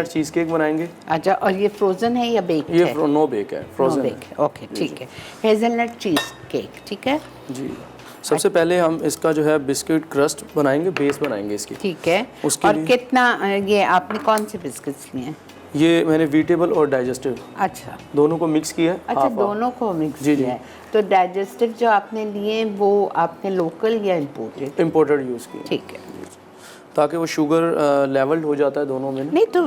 Hazelnut cheese cake बनाएंगे। अच्छा, और ये फ्रोज़न है या बेक है? ये नो बेक है, फ्रोज़न है। ओके, ठीक है। हेज़लनट चीज़ केक, ठीक है जी। सबसे पहले हम इसका जो है बिस्किट क्रस्ट बनाएंगे, बेस बनाएंगे इसकी। ठीक है। उसके और लिए कितना ये आपने कौन से बिस्किट्स लिए हैं? ये मैंने वीटेबल और डाइजेस्टिव अच्छा दोनों को मिक्स किया है। अच्छा, हाफ हाफ। दोनों को मिक्स जी, जी। किया है। तो डाइजेस्टिव जो आपने लिए वो आपने लोकल या इम्पोर्टेड? इम्पोर्टेड यूज़ किया, ठीक है। ताकि वो शुगर लेवल्ड हो जाता है दोनों में ना। नहीं तो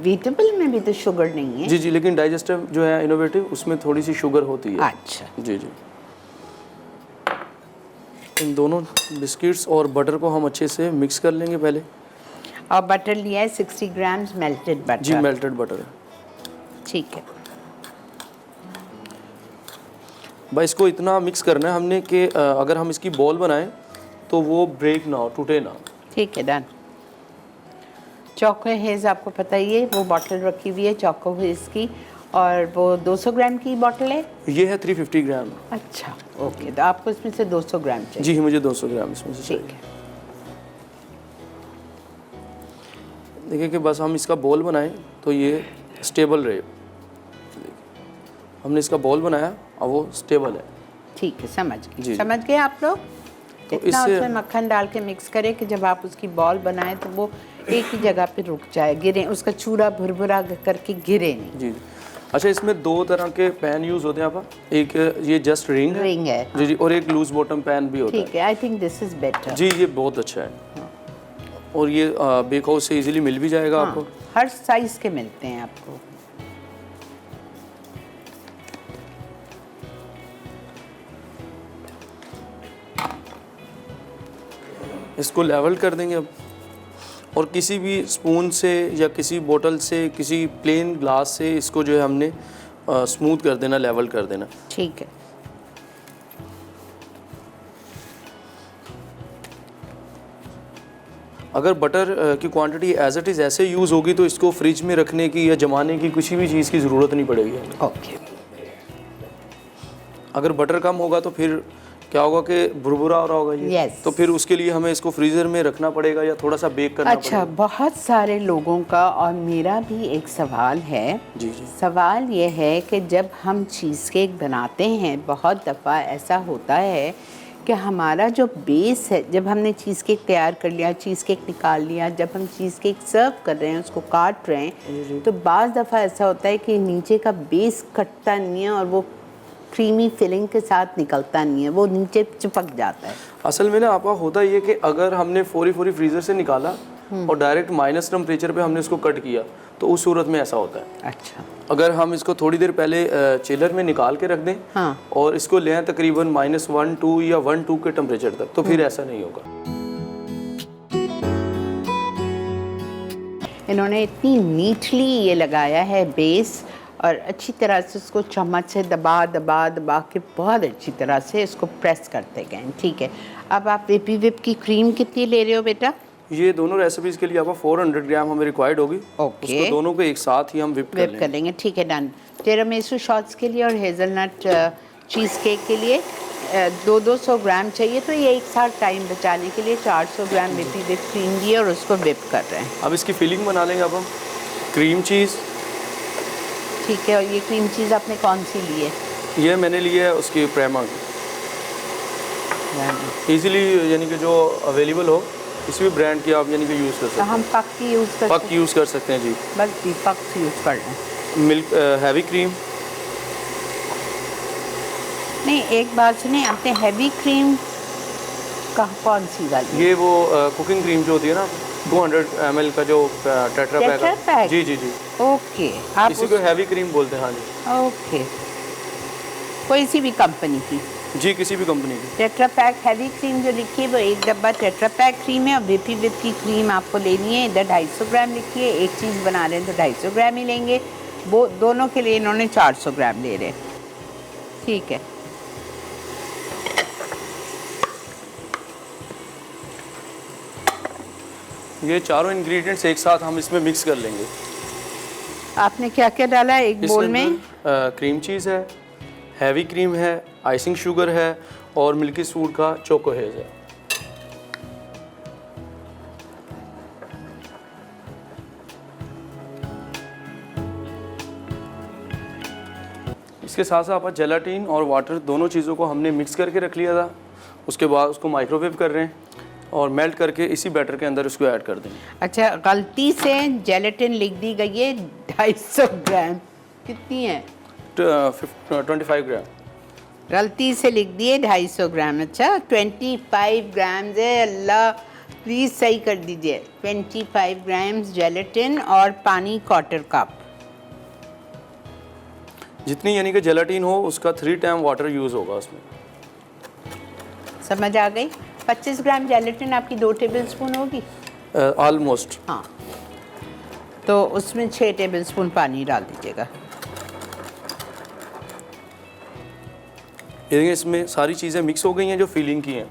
वीटेबल में भी तो शुगर नहीं है। जी जी, लेकिन डाइजेस्टिव जो है इनोवेटिव, उसमें थोड़ी सी शुगर होती है। अच्छा जी जी। इन दोनों बिस्किट्स और बटर को हम अच्छे से मिक्स कर लेंगे पहले। और बटर लिया है 60 ग्राम्स मेल्टेड बटर। जी, मेल्टेड बटर है। ठीक है। भाई इसको इतना मिक्स करना है हमने कि अगर हम इसकी बॉल बनाएं तो वो ब्रेक ना हो, टूटे ना। ठीक है, डन। चोको हेज़ आपको पता ही है, वो बॉटल रखी हुई है चोको हेज़ की, और वो 200 ग्राम की बॉटल है। ये है 350 ग्राम। अच्छा ओके, तो आपको इसमें से 200 ग्राम चाहिए। जी, मुझे 200 ग्राम इसमें से ठीक चाहिए। है। देखिए कि बस हम इसका बॉल बनाएं तो ये स्टेबल रहे। हमने इसका बॉल बनाया, अब वो स्टेबल है। ठीक है, समझ जी। गए, समझ गए आप लोग। तो इतना इससे उसमें मक्खन डाल के मिक्स करें कि जब आप उसकी बॉल बनाएं तो वो एक ही जगह पे रुक जाए, गिरे, उसका चूड़ा भुरभुरा करके गिरे नहीं। जी। अच्छा, इसमें दो तरह के पैन यूज़ होते हैं आप। एक ये जस्ट रिंग है। जी जी, और एक लूज बॉटम पैन भी होता है। ठीक है, I think this is better. जी, ये बहुत अच्छा है। और ये बेक हाउस से इजीली मिल भी जाएगा आपको। हर साइज के मिलते हैं आपको। इसको लेवल कर देंगे अब, और किसी भी स्पून से या किसी बोतल से, किसी प्लेन ग्लास से इसको जो है हमने स्मूथ कर देना, लेवल कर देना। ठीक है। अगर बटर की क्वांटिटी एज इट इज़ ऐसे यूज़ होगी तो इसको फ्रिज में रखने की या जमाने की किसी भी चीज़ की ज़रूरत नहीं पड़ेगी हमें। ओके। अगर बटर कम होगा तो फिर क्या होगा कि भुरभुरा हो रहा होगा ये। Yes. तो फिर उसके लिए हमें इसको फ्रीज़र में रखना पड़ेगा या थोड़ा सा बेक करना अच्छा, पड़ेगा। बहुत सारे लोगों का और मेरा भी एक सवाल है। जी जी। सवाल ये है कि जब हम चीज़ केक बनाते हैं, बहुत दफ़ा ऐसा होता है कि हमारा जो बेस है, जब हमने चीज़ केक तैयार कर लिया, चीज़ केक निकाल लिया, जब हम चीज़ केक सर्व कर रहे हैं, उसको काट रहे हैं, तो बाज़ दफ़ा ऐसा होता है कि नीचे का बेस कटता नहीं है और वो क्रीमी फिलिंग के साथ निकलता नहीं है, वो नीचे चिपक जाता है। असल में ना आपका होता ये कि अगर हमने फौरी फ्रीज़र से निकाला और डायरेक्ट माइनस टेम्परेचर पे हमने इसको कट किया तो उस सूरत में ऐसा होता है। अच्छा। अगर हम इसको थोड़ी देर पहले चिलर में निकाल के रख दें और इसको लें तकरीबन -1, 2 या 1, 2 के टेम्परेचर तक, तो फिर ऐसा नहीं होगा। इन्होंने इतनी नीटली ये लगाया है बेस, और अच्छी तरह से उसको चम्मच से दबा दबा दबा के बहुत अच्छी तरह से इसको प्रेस करते गए। ठीक है, अब आप विप की क्रीम कितनी ले रहे हो बेटा? ये दोनों रेसिपीज़ के लिए आपको 400 ग्राम हमें रिक्वायर्ड होगी। ओके। उसको दोनों को एक साथ ही हम विप कर लेंगे। ठीक है, डन। टिरामिसू शॉट्स के लिए और हेज़लनट चीज़ केक के लिए 200 ग्राम चाहिए, तो ये एक साथ टाइम बचाने के लिए 400 ग्राम विप क्रीम दिए और उसको विप कर रहे हैं। अब इसकी फिलिंग बना लेंगे अब हम। Cream cheese. ठीक है, और ये क्रीम चीज़ आपने कौन सी ली है? ये मैंने लिया है उसकी प्रेमा की, ईज़िली यानी कि जो अवेलेबल हो, किसी भी ब्रांड की आप यानी कि यूज़ कर सकते हैं। हम पक की यूज़ कर पक यूज़ कर सकते हैं जी। बस जी, पक यूज़ कर लें। Milk heavy cream. नहीं, एक बात सुनिए, आपने हैवी क्रीम कौन सी वाली? ये वो कुकिंग क्रीम जो होती है ना, 200 ml का जो टेट्रा पैक है। जी जी जी। ओके, आप इसी को हैवी क्रीम बोलते हैं। हाँ जी। ओके, कोई सी भी कंपनी की? जी, किसी भी कंपनी की। टेट्रा पैक हैवी क्रीम जो लिखी है वो एक डब्बा टेट्रा पैक क्रीम है, और विप की क्रीम आपको लेनी है। इधर 250 ग्राम लिखी है, एक चीज़ बना रहे हैं तो 250 ग्राम ही लेंगे। वो दोनों के लिए इन्होंने 400 ग्राम ले रहे हैं। ठीक है। ये चारों इंग्रेडिएंट्स एक साथ हम इसमें मिक्स कर लेंगे। आपने क्या क्या डाला है एक बोल में? क्रीम चीज़ है, हैवी क्रीम है, आइसिंग शुगर है और मिल्की सूट का चोको हेज़ है। इसके साथ साथ आप जेलाटिन और वाटर दोनों चीज़ों को हमने मिक्स करके रख लिया था। उसके बाद उसको माइक्रोवेव कर रहे हैं और मेल्ट करके इसी बैटर के अंदर उसको ऐड कर देंगे। अच्छा, गलती से जेलेटिन लिख दी गई है 250 ग्राम, कितनी है? 25 ग्राम। गलती से लिख दिए 250 ग्राम। अच्छा 25 ग्राम है, अल्लाह प्लीज़ सही कर दीजिए। 25 ग्राम जेलेटिन और पानी 1/4 कप। जितनी यानी कि जेलाटिन हो उसका 3 टाइम वाटर यूज़ होगा उसमें। समझ आ गई? 25 ग्राम जेलेटिन आपकी 2 टेबल स्पून होगी ऑलमोस्ट। हाँ, तो उसमें 6 टेबल स्पून पानी डाल दीजिएगा। ये इसमें सारी चीज़ें मिक्स हो गई हैं जो फिलिंग की हैं।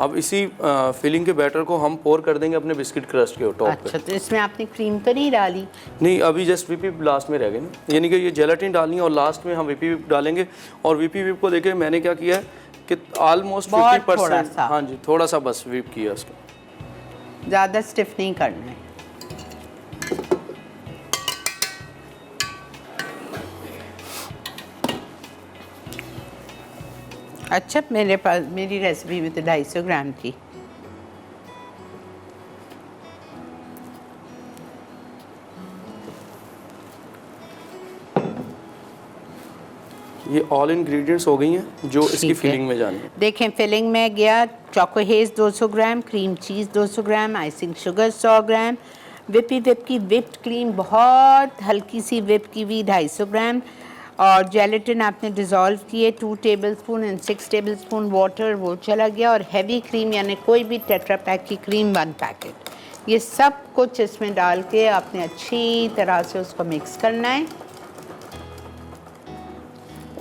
अब इसी फिलिंग के बैटर को हम पोर कर देंगे अपने बिस्किट क्रस्ट के टॉप पे। अच्छा, तो इसमें आपने क्रीम तो नहीं डाली? नहीं, अभी जस्ट व्हिप विप लास्ट में रह गए ना, यानी कि ये जेलाटिन डालनी है और लास्ट में हम व्हिप विप डालेंगे। और व्हिप विप को देखिए मैंने क्या किया है कि ऑलमोस्ट 50%, हाँ जी, थोड़ा सा बस व्हिप किया उसको, ज़्यादा स्टिफ नहीं करना है। अच्छा, मेरे पास मेरी रेसिपी में तो 250 ग्राम थी। ये ऑल इंग्रेडिएंट्स हो गई हैं जो इसकी ठीक है। फिलिंग में जानी है। देखें, फिलिंग में गया चोको हेज़ 200 gram, cream cheese 200 gram, icing sugar 100 gram, विपी विप की विप्ड क्रीम बहुत हल्की सी विप की हुई 250 ग्राम, और जेलेटिन आपने डिज़ोल्व किए 2 table spoon and 6 table spoon water, वो चला गया। और हैवी क्रीम यानी कोई भी टेट्रा पैक की क्रीम 1 पैकेट। ये सब कुछ इसमें डाल के आपने अच्छी तरह से उसको मिक्स करना है।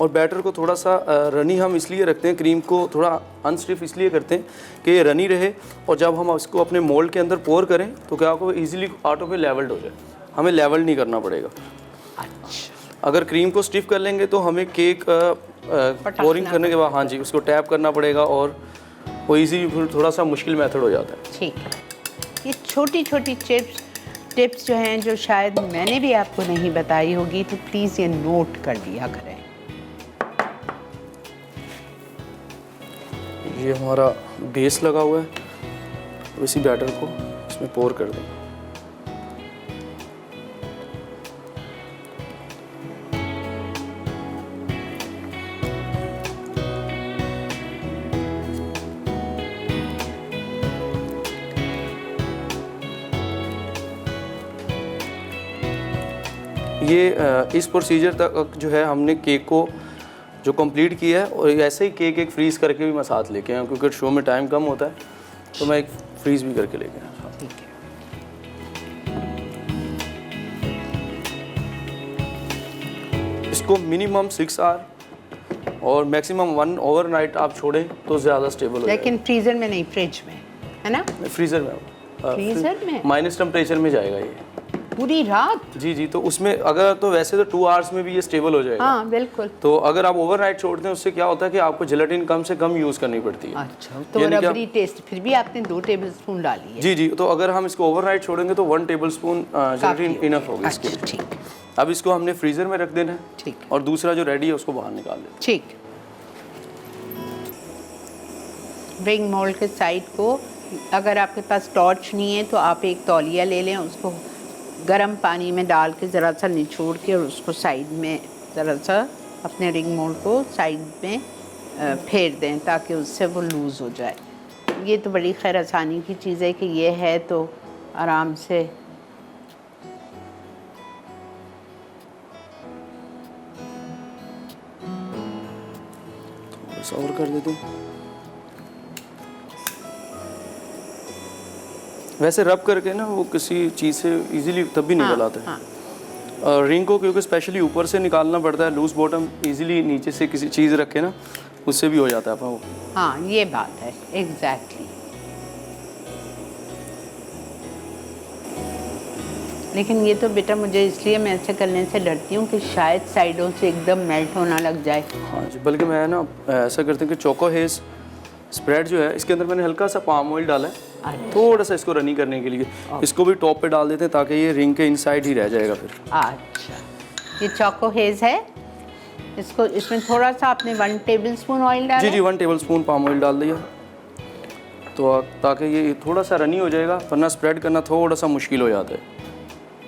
और बैटर को थोड़ा सा रनी हम इसलिए रखते हैं, क्रीम को थोड़ा अनस्टिफ इसलिए करते हैं कि ये रनी रहे, और जब हम इसको अपने मोल्ड के अंदर पोर करें तो क्या आपको ईजिली ऑटो पे लेवल्ड हो जाए, हमें लेवल नहीं करना पड़ेगा। अच्छा, अगर क्रीम को स्टिफ कर लेंगे तो हमें केक पोरिंग करने के बाद, हाँ जी, उसको टैप करना पड़ेगा और वो ईजी थोड़ा सा मुश्किल मेथड हो जाता है। ठीक है। ये छोटी छोटी टिप्स जो हैं, जो शायद मैंने भी आपको नहीं बताई होगी, तो प्लीज़ ये नोट कर लिया करें। ये हमारा बेस लगा हुआ है, इसी बैटर को इसमें पोर कर दें। ये इस प्रोसीजर तक जो है हमने केक को जो कंप्लीट किया है, और ऐसे ही केक एक फ्रीज़ करके भी मैं साथ लेके आया, क्योंकि शो में टाइम कम होता है तो मैं एक फ्रीज़ भी करके लेके आया। ठीक है। इसको मिनिमम 6 आवर और मैक्सिमम 1 ओवरनाइट आप छोड़ें तो ज़्यादा स्टेबल हो जाएगा। लेकिन फ्रीज़र में नहीं, फ्रिज में, है ना? फ्रीज़र में, फ्रीज़र में माइनस टेम्परेचर में जाएगा ये पूरी रात? जी जी। तो उसमें अगर तो वैसे तो 2 आवर्स में भी ये स्टेबल हो जाएगा। हाँ बिल्कुल। तो अगर आप ओवरनाइट छोड़ते हैं उससे क्या होता है कि आपको जेलेटिन कम से कम यूज़ करनी पड़ती है। अच्छा, तो रबड़ी टेस्ट, फिर भी आपने 2 टेबल स्पून डाली है। जी जी। तो अगर हम इसको ओवरनाइट छोड़ेंगे तो 1 टेबल स्पून जेलेटिन इनफ होगी इसके लिए। ठीक। अब इसको हमने फ्रीज़र में रख देना है। ठीक। और दूसरा जो रेडी है उसको बाहर निकाल दें। ठीक। रिंग मोल्ड के साइड को, अगर आपके पास टॉर्च नहीं है तो आप एक तौलिया ले लें, उसको गर्म पानी में डाल के ज़रा सा निचोड़ के और उसको साइड में ज़रा सा अपने रिंग मोल्ड को साइड में फेर दें ताकि उससे वो लूज़ हो जाए। ये तो बड़ी खैर आसानी की चीज़ है कि ये है तो आराम से बस और कर देते हैं। वैसे रब करके ना वो किसी चीज़ से इजीली तब भी निकल आता है। हाँ। रिंग को क्योंकि स्पेशली ऊपर से निकालना पड़ता है, लूज बॉटम इजीली नीचे से किसी चीज़ रखे ना उससे भी हो जाता है वो। हाँ, ये बात है, एग्जैक्टली। लेकिन ये तो बेटा मुझे इसलिए मैं ऐसे करने से डरती हूँ कि शायद साइडों से एकदम मेल्ट होना लग जाए। हाँ जी, बल्कि मैं ना ऐसा करते हैं कि चोको हेज़ स्प्रेड जो है इसके अंदर मैंने हल्का सा पाम ऑयल डाला है, थोड़ा सा इसको रनी करने के लिए। इसको भी टॉप पे डाल देते हैं ताकि ये रिंग के इनसाइड ही रह जाएगा फिर। अच्छा, ये चोको हेज़ है? इसको इसमें थोड़ा सा आपने 1 टेबलस्पून ऑयल डाला जी जी 1 टेबलस्पून पाम ऑयल डाल दिया, तो ताकि ये थोड़ा सा रनी हो जाएगा, वरना स्प्रेड करना थोड़ा सा मुश्किल हो जाता है।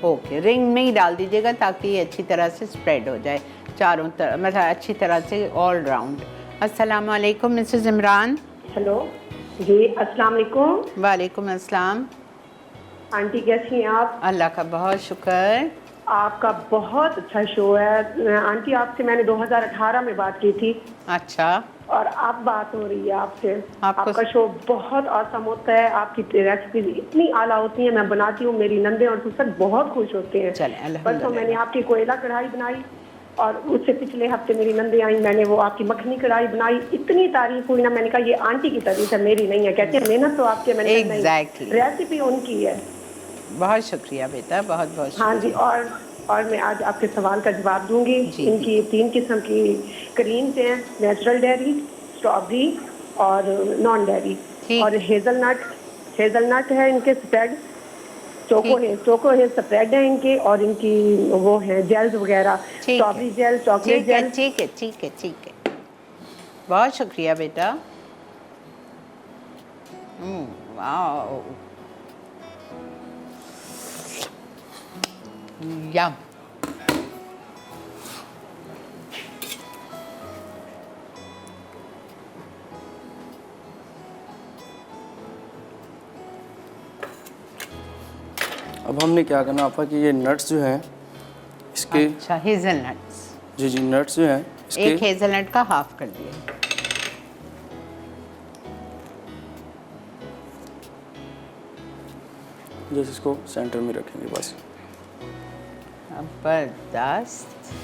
ओके, रिंग में ही डाल दीजिएगा ताकि ये अच्छी तरह से स्प्रेड हो जाए चारों तरफ, मतलब अच्छी तरह से ऑल राउंड। अस्सलाम वालेकुम मिसेस इमरान। हेलो जी, अस्सलाम वालेकुम। वालेकुम अस्सलाम। आंटी कैसी हैं आप? अल्लाह का बहुत शुक्र। आपका बहुत अच्छा शो है आंटी। आपसे मैंने 2018 में बात की थी अच्छा, और अब बात हो रही है आपसे। आपको- आपका शो बहुत औसम होता है, आपकी रेसिपीज इतनी आला होती हैं, मैं बनाती हूँ, मेरी नंदे और ससुर बहुत खुश होते हैं। चलें, अल्हम्दुलिल्लाह। परसों मैंने आपकी कोयला कढ़ाई बनाई और उससे पिछले हफ्ते मेरी नंदे आई, मैंने वो आपकी मखनी कढ़ाई बनाई, इतनी तारीफ हुई ना, मैंने कहा ये आंटी की तारीफ है, मेरी नहीं है। कहते हैं मेहनत तो आपके, मैंने कहा नहीं, Exactly. रेसिपी उनकी है। बहुत शुक्रिया बेटा, बहुत बहुत हाँ जी, शुक्रिया। और मैं आज आपके सवाल का जवाब दूंगी। जी, इनकी 3 किस्म की क्रीम्स हैं, नेचुरल डेयरी, स्ट्रॉबेरी और नॉन डेयरी, ठीक। और हेजलनट है इनके स्प्रेड, चोको है स्प्रेड है इनके, और इनकी वो है जेल्स वगैरह, ठीक स्ट्रॉबेरी है, जेल, चॉकलेट ठीक है, जेल। ठीक है, ठीक है, ठीक है। बहुत शुक्रिया बेटा। वाओ, यम। अब हमने क्या करना आपा कि ये नट्स जो हैं इसके, अच्छा, हेजलनट्स जी जी नट्स जो हैं एक इसके, हेजलनट का हाफ कर दिया। जैसे इसको सेंटर में रखेंगे बस। जबरदस्त।